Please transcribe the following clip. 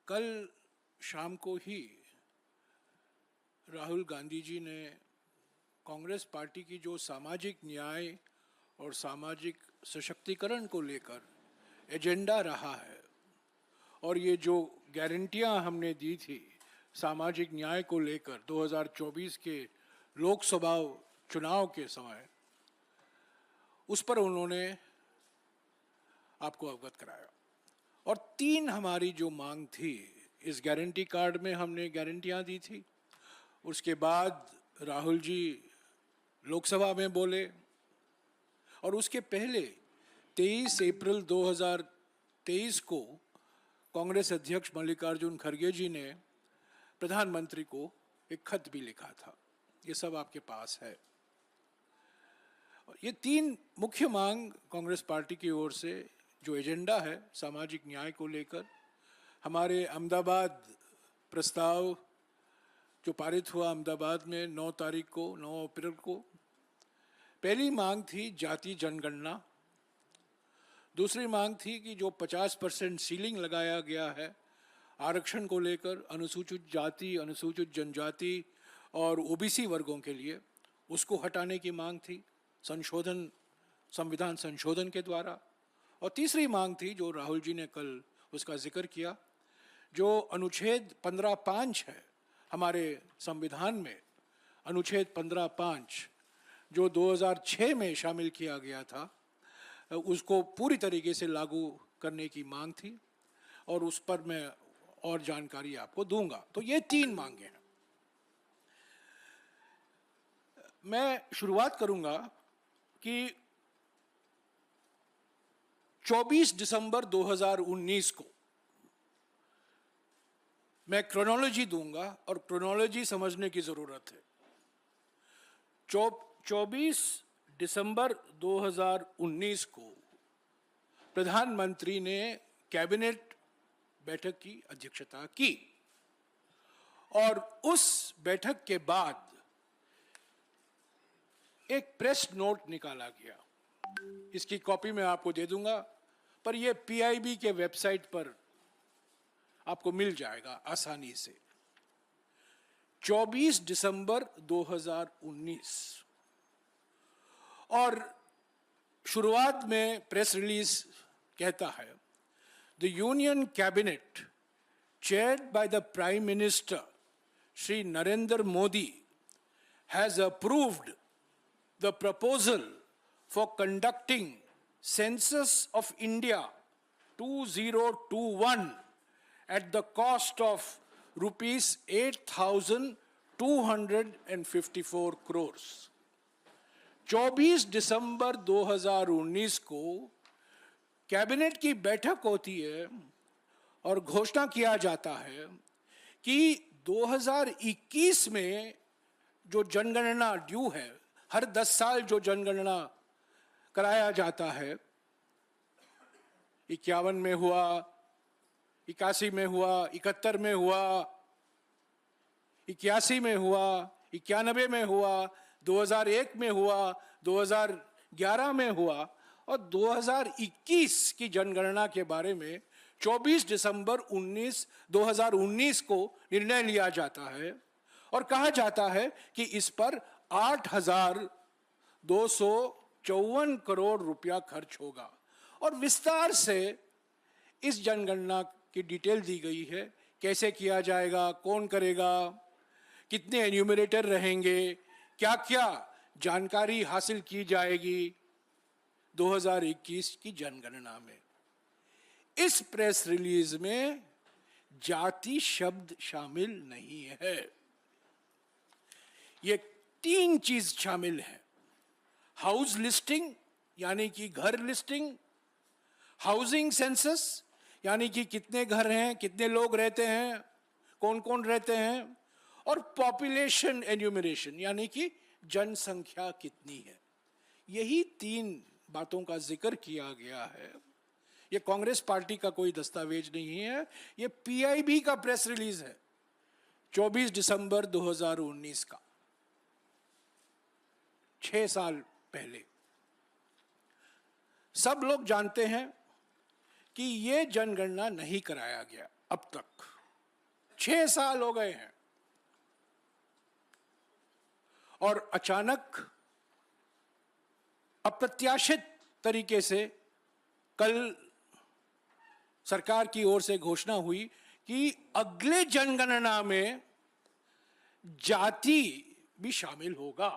कल शाम को ही राहुल गांधी जी ने कांग्रेस पार्टी की जो सामाजिक न्याय और सामाजिक सशक्तिकरण को लेकर एजेंडा रहा है और ये जो गारंटियां हमने दी थी सामाजिक न्याय को लेकर 2024 के लोकसभा चुनाव के समय, उस पर उन्होंने आपको अवगत कराया। और 3 हमारी जो मांग थी, इस गारंटी कार्ड में हमने गारंटियां दी थी। उसके बाद राहुल जी लोकसभा में बोले और उसके पहले 23 अप्रैल 2023 को कांग्रेस अध्यक्ष मल्लिकार्जुन खड़गे जी ने प्रधानमंत्री को एक खत भी लिखा था। ये सब आपके पास है। ये 3 मुख्य मांग कांग्रेस पार्टी की ओर से जो एजेंडा है सामाजिक न्याय को लेकर, हमारे अहमदाबाद प्रस्ताव जो पारित हुआ अहमदाबाद में 9 तारीख को, 9 अप्रैल को। पहली मांग थी जाति जनगणना। दूसरी मांग थी कि जो 50% सीलिंग लगाया गया है आरक्षण को लेकर अनुसूचित जाति, अनुसूचित जनजाति और ओबीसी वर्गों के लिए, उसको हटाने की मांग थी संशोधन, संविधान संशोधन के द्वारा। और तीसरी मांग थी जो राहुल जी ने कल उसका जिक्र किया, जो अनुच्छेद 15(5) है हमारे संविधान में, अनुच्छेद 15(5) जो 2006 में शामिल किया गया था, उसको पूरी तरीके से लागू करने की मांग थी और उस पर मैं और जानकारी आपको दूंगा। तो ये 3 मांगे हैं। मैं शुरुआत करूंगा कि 24 दिसंबर 2019 को मैं क्रोनोलॉजी दूंगा और क्रोनोलॉजी समझने की जरूरत है। 24 दिसंबर 2019 को प्रधानमंत्री ने कैबिनेट बैठक की अध्यक्षता की और उस बैठक के बाद एक प्रेस नोट निकाला गया। इसकी कॉपी मैं आपको दे दूंगा, पर यह पीआईबी के वेबसाइट पर आपको मिल जाएगा आसानी से। 24 दिसंबर 2019 और शुरुआत में प्रेस रिलीज कहता है, the union cabinet chaired by the Prime Minister Shri Narendra Modi has approved the proposal for conducting Census of India 2021 at the cost of rupees 8,254 crores। 24 दिसंबर 2019 को कैबिनेट की बैठक होती है और घोषणा किया जाता है कि 2021 में जो जनगणना ड्यू है, हर 10 साल जो जनगणना कराया जाता है, 51 में हुआ, 81 में हुआ, 71 में हुआ, 81 में हुआ, 91 में हुआ, 2001 में हुआ, 2011 में हुआ और 2021 की जनगणना के बारे में 24 दिसंबर 2019 को निर्णय लिया जाता है और कहा जाता है कि इस पर 8,254 करोड़ रुपया खर्च होगा। और विस्तार से इस जनगणना की डिटेल दी गई है, कैसे किया जाएगा, कौन करेगा, कितने एन्यूमरेटर रहेंगे, क्या क्या जानकारी हासिल की जाएगी 2021 की जनगणना में। इस प्रेस रिलीज में जाति शब्द शामिल नहीं है। ये 3 चीज शामिल है, हाउस लिस्टिंग यानी कि घर लिस्टिंग, हाउसिंग सेंसस यानी कि कितने घर हैं, कितने लोग रहते हैं, कौन कौन रहते हैं, और पॉपुलेशन एन्यूमरेशन यानी कि जनसंख्या कितनी है। यही 3 बातों का जिक्र किया गया है। ये कांग्रेस पार्टी का कोई दस्तावेज नहीं है, ये पीआईबी का प्रेस रिलीज है 24 दिसंबर 2019 का, 6 साल पहले। सब लोग जानते हैं कि ये जनगणना नहीं कराया गया। अब तक 6 साल हो गए हैं और अचानक अप्रत्याशित तरीके से कल सरकार की ओर से घोषणा हुई कि अगले जनगणना में जाति भी शामिल होगा।